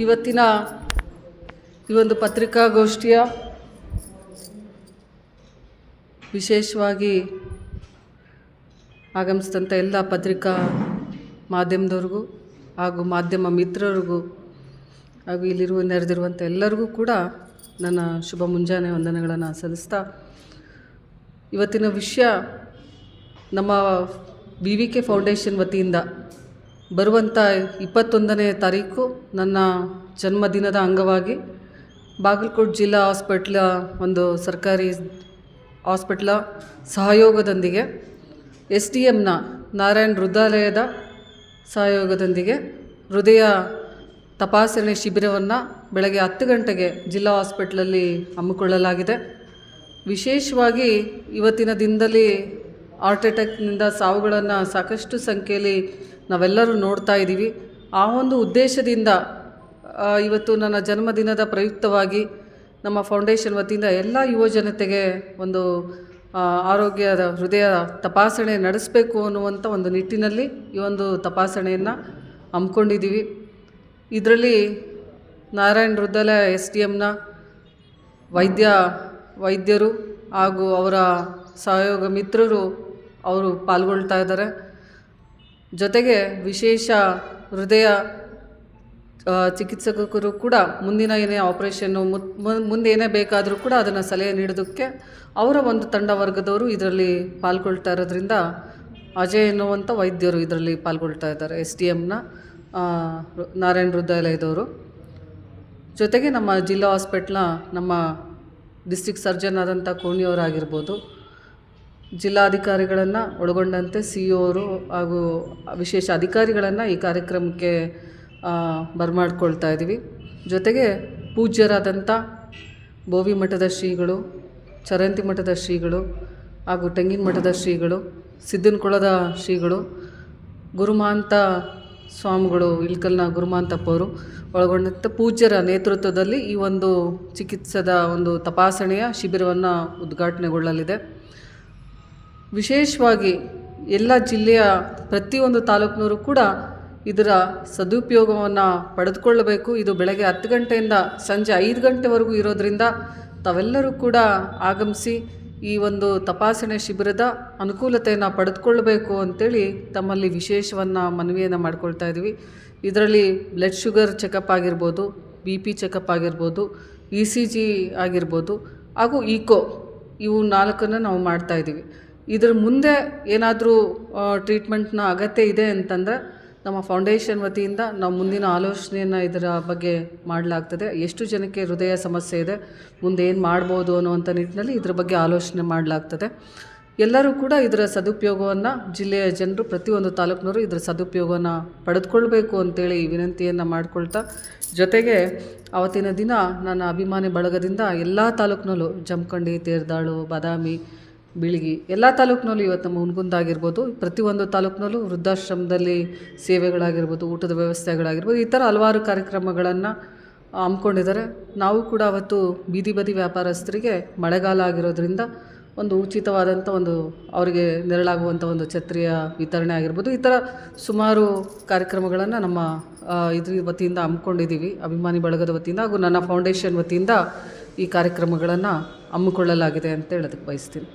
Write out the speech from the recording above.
ಇವತ್ತಿನ ಈ ಒಂದು ಪತ್ರಿಕಾಗೋಷ್ಠಿಯ ವಿಶೇಷವಾಗಿ ಆಗಮಿಸಿದಂಥ ಎಲ್ಲ ಪತ್ರಿಕಾ ಮಾಧ್ಯಮದವ್ರಿಗೂ ಹಾಗೂ ಮಾಧ್ಯಮ ಮಿತ್ರರಿಗೂ ಹಾಗೂ ಇಲ್ಲಿರುವ ನೆರೆದಿರುವಂಥ ಎಲ್ಲರಿಗೂ ಕೂಡ ನನ್ನ ಶುಭ ಮುಂಜಾನೆ ವಂದನೆಗಳನ್ನು ಸಲ್ಲಿಸ್ತಾ, ಇವತ್ತಿನ ವಿಷಯ ನಮ್ಮ BVK ಫೌಂಡೇಶನ್ ವತಿಯಿಂದ ಬರುವಂಥ 21ನೇ ತಾರೀಕು ನನ್ನ ಜನ್ಮದಿನದ ಅಂಗವಾಗಿ ಬಾಗಲಕೋಟೆ ಜಿಲ್ಲಾ ಹಾಸ್ಪಿಟ್ಲ ಒಂದು ಸರ್ಕಾರಿ ಹಾಸ್ಪಿಟ್ಲ ಸಹಯೋಗದೊಂದಿಗೆ SDMನ ನಾರಾಯಣ್ ಹೃದಯಾಲಯದ ಸಹಯೋಗದೊಂದಿಗೆ ಹೃದಯ ತಪಾಸಣೆ ಶಿಬಿರವನ್ನು ಬೆಳಗ್ಗೆ 10 ಗಂಟೆಗೆ ಜಿಲ್ಲಾ ಹಾಸ್ಪಿಟ್ಲಲ್ಲಿ ಹಮ್ಮಿಕೊಳ್ಳಲಾಗಿದೆ. ವಿಶೇಷವಾಗಿ ಇವತ್ತಿನ ದಿನದಲ್ಲಿ ಹಾರ್ಟ್ ಅಟ್ಯಾಕ್ನಿಂದ ಸಾವುಗಳನ್ನು ಸಾಕಷ್ಟು ಸಂಖ್ಯೆಯಲ್ಲಿ ನಾವೆಲ್ಲರೂ ನೋಡ್ತಾ ಇದ್ದೀವಿ. ಆ ಒಂದು ಉದ್ದೇಶದಿಂದ ಇವತ್ತು ನನ್ನ ಜನ್ಮದಿನದ ಪ್ರಯುಕ್ತವಾಗಿ ನಮ್ಮ ಫೌಂಡೇಶನ್ ವತಿಯಿಂದ ಎಲ್ಲ ಯುವ ಜನತೆಗೆ ಒಂದು ಆರೋಗ್ಯದ ಹೃದಯ ತಪಾಸಣೆ ನಡೆಸಬೇಕು ಅನ್ನುವಂಥ ಒಂದು ನಿಟ್ಟಿನಲ್ಲಿ ಈ ಒಂದು ತಪಾಸಣೆಯನ್ನು ಹಮ್ಮಿಕೊಂಡಿದ್ದೀವಿ. ಇದರಲ್ಲಿ ನಾರಾಯಣ್ ಹೃದಯಾಲಯ SDMನ ವೈದ್ಯರು ಹಾಗೂ ಅವರ ಸಹಯೋಗ ಮಿತ್ರರು ಅವರು ಪಾಲ್ಗೊಳ್ತಾ ಇದ್ದಾರೆ. ಜೊತೆಗೆ ವಿಶೇಷ ಹೃದಯ ಚಿಕಿತ್ಸಕರು ಕೂಡ ಮುಂದಿನ ಏನೇ ಆಪರೇಷನ್ನು ಮುಂದೆ ಏನೇ ಬೇಕಾದರೂ ಕೂಡ ಅದನ್ನು ಸಲಹೆ ನೀಡೋದಕ್ಕೆ ಅವರ ಒಂದು ತಂಡ ವರ್ಗದವರು ಇದರಲ್ಲಿ ಪಾಲ್ಗೊಳ್ತಾ ಇರೋದ್ರಿಂದ ಅಜಯ್ ಎನ್ನುವಂಥ ವೈದ್ಯರು ಇದರಲ್ಲಿ ಪಾಲ್ಗೊಳ್ತಾ ಇದ್ದಾರೆ, SDMನ ನಾರಾಯಣ್ ಹೃದಯಾಲಯದವರು. ಜೊತೆಗೆ ನಮ್ಮ ಜಿಲ್ಲಾ ಹಾಸ್ಪಿಟ್ಲ್ನ ನಮ್ಮ ಡಿಸ್ಟ್ರಿಕ್ಟ್ ಸರ್ಜನ್ ಆದಂಥ ಕೋಣಿಯವರಾಗಿರ್ಬೋದು, ಜಿಲ್ಲಾಧಿಕಾರಿಗಳನ್ನು ಒಳಗೊಂಡಂತೆ CEO ಅವರು ಹಾಗೂ ವಿಶೇಷ ಅಧಿಕಾರಿಗಳನ್ನು ಈ ಕಾರ್ಯಕ್ರಮಕ್ಕೆ ಬರಮಾಡ್ಕೊಳ್ತಾ ಇದ್ದೀವಿ. ಜೊತೆಗೆ ಪೂಜ್ಯರಾದಂಥ ಬೋವಿ ಮಠದ ಶ್ರೀಗಳು, ಚರಂತಿ ಮಠದ ಶ್ರೀಗಳು ಹಾಗೂ ತೆಂಗಿನ ಮಠದ ಶ್ರೀಗಳು, ಸಿದ್ದನಕೊಳದ ಶ್ರೀಗಳು, ಗುರುಮಾಂತ ಸ್ವಾಮಿಗಳು, ಇಳ್ಕಲ್ನ ಗುರುಮಾಂತಪ್ಪವರು ಒಳಗೊಂಡಂಥ ಪೂಜ್ಯರ ನೇತೃತ್ವದಲ್ಲಿ ಈ ಒಂದು ಚಿಕಿತ್ಸದ ಒಂದು ತಪಾಸಣೆಯ ಶಿಬಿರವನ್ನು ಉದ್ಘಾಟನೆಗೊಳ್ಳಲಿದೆ. ವಿಶೇಷವಾಗಿ ಎಲ್ಲ ಜಿಲ್ಲೆಯ ಪ್ರತಿಯೊಂದು ತಾಲೂಕಿನವರು ಕೂಡ ಇದರ ಸದುಪಯೋಗವನ್ನು ಪಡೆದುಕೊಳ್ಳಬೇಕು. ಇದು ಬೆಳಗ್ಗೆ 10 ಗಂಟೆಯಿಂದ ಸಂಜೆ 5 ಗಂಟೆವರೆಗೂ ಇರೋದರಿಂದ ತಾವೆಲ್ಲರೂ ಕೂಡ ಆಗಮಿಸಿ ಈ ಒಂದು ತಪಾಸಣೆ ಶಿಬಿರದ ಅನುಕೂಲತೆಯನ್ನು ಪಡೆದುಕೊಳ್ಳಬೇಕು ಅಂಥೇಳಿ ತಮ್ಮಲ್ಲಿ ವಿಶೇಷವನ್ನು ಮನವಿಯನ್ನು ಮಾಡ್ಕೊಳ್ತಾ ಇದ್ದೀವಿ. ಇದರಲ್ಲಿ ಬ್ಲಡ್ ಶುಗರ್ ಚೆಕಪ್ ಆಗಿರ್ಬೋದು, BP ಚೆಕಪ್ ಆಗಿರ್ಬೋದು, ECG ಆಗಿರ್ಬೋದು ಹಾಗೂ ಈಕೋ, ಇವು 4 ನಾವು ಮಾಡ್ತಾಯಿದ್ದೀವಿ. ಇದರ ಮುಂದೆ ಏನಾದರೂ ಟ್ರೀಟ್ಮೆಂಟ್ನ ಅಗತ್ಯ ಇದೆ ಅಂತಂದರೆ ನಮ್ಮ ಫೌಂಡೇಶನ್ ವತಿಯಿಂದ ನಾವು ಮುಂದಿನ ಆಲೋಚನೆಯನ್ನು ಇದರ ಬಗ್ಗೆ ಮಾಡಲಾಗ್ತದೆ. ಎಷ್ಟು ಜನಕ್ಕೆ ಹೃದಯ ಸಮಸ್ಯೆ ಇದೆ, ಮುಂದೆ ಏನು ಮಾಡ್ಬೋದು ಅನ್ನುವಂಥ ನಿಟ್ಟಿನಲ್ಲಿ ಇದರ ಬಗ್ಗೆ ಆಲೋಚನೆ ಮಾಡಲಾಗ್ತದೆ. ಎಲ್ಲರೂ ಕೂಡ ಇದರ ಸದುಪಯೋಗವನ್ನು, ಜಿಲ್ಲೆಯ ಜನರು ಪ್ರತಿಯೊಂದು ತಾಲೂಕಿನವರು ಇದರ ಸದುಪಯೋಗವನ್ನು ಪಡೆದುಕೊಳ್ಬೇಕು ಅಂತೇಳಿ ವಿನಂತಿಯನ್ನು ಮಾಡಿಕೊಳ್ತಾ, ಜೊತೆಗೆ ಆವತ್ತಿನ ದಿನ ನನ್ನ ಅಭಿಮಾನಿ ಬಳಗದಿಂದ ಎಲ್ಲ ತಾಲೂಕಿನಲ್ಲೂ ಜಮಖಂಡಿ, ತೇರದಾಳು, ಬಾದಾಮಿ, ಬೀಳಗಿ ಎಲ್ಲ ತಾಲೂಕಿನಲ್ಲೂ ಇವತ್ತು ನಮ್ಮ ಹುನಗುಂದ ಆಗಿರ್ಬೋದು, ಪ್ರತಿಯೊಂದು ತಾಲೂಕಿನಲ್ಲೂ ವೃದ್ಧಾಶ್ರಮದಲ್ಲಿ ಸೇವೆಗಳಾಗಿರ್ಬೋದು, ಊಟದ ವ್ಯವಸ್ಥೆಗಳಾಗಿರ್ಬೋದು, ಈ ಥರ ಹಲವಾರು ಕಾರ್ಯಕ್ರಮಗಳನ್ನು ಹಮ್ಮಿಕೊಂಡಿದ್ದಾರೆ. ನಾವು ಕೂಡ ಅವತ್ತು ಬೀದಿ ಬದಿ ವ್ಯಾಪಾರಸ್ಥರಿಗೆ ಮಳೆಗಾಲ ಆಗಿರೋದ್ರಿಂದ ಒಂದು ಉಚಿತವಾದಂಥ ಒಂದು ಅವರಿಗೆ ನೆರಳಾಗುವಂಥ ಒಂದು ಛತ್ರಿಯ ವಿತರಣೆ ಆಗಿರ್ಬೋದು, ಈ ಥರ ಸುಮಾರು ಕಾರ್ಯಕ್ರಮಗಳನ್ನು ನಮ್ಮ ಇದ್ರ ವತಿಯಿಂದ ಹಮ್ಮಿಕೊಂಡಿದ್ದೀವಿ. ಅಭಿಮಾನಿ ಬಳಗದ ವತಿಯಿಂದ ಹಾಗೂ ನನ್ನ ಫೌಂಡೇಶನ್ ವತಿಯಿಂದ ಈ ಕಾರ್ಯಕ್ರಮಗಳನ್ನು ಹಮ್ಮಿಕೊಳ್ಳಲಾಗಿದೆ ಅಂತ ಹೇಳೋದಕ್ಕೆ ಬಯಸ್ತೀನಿ.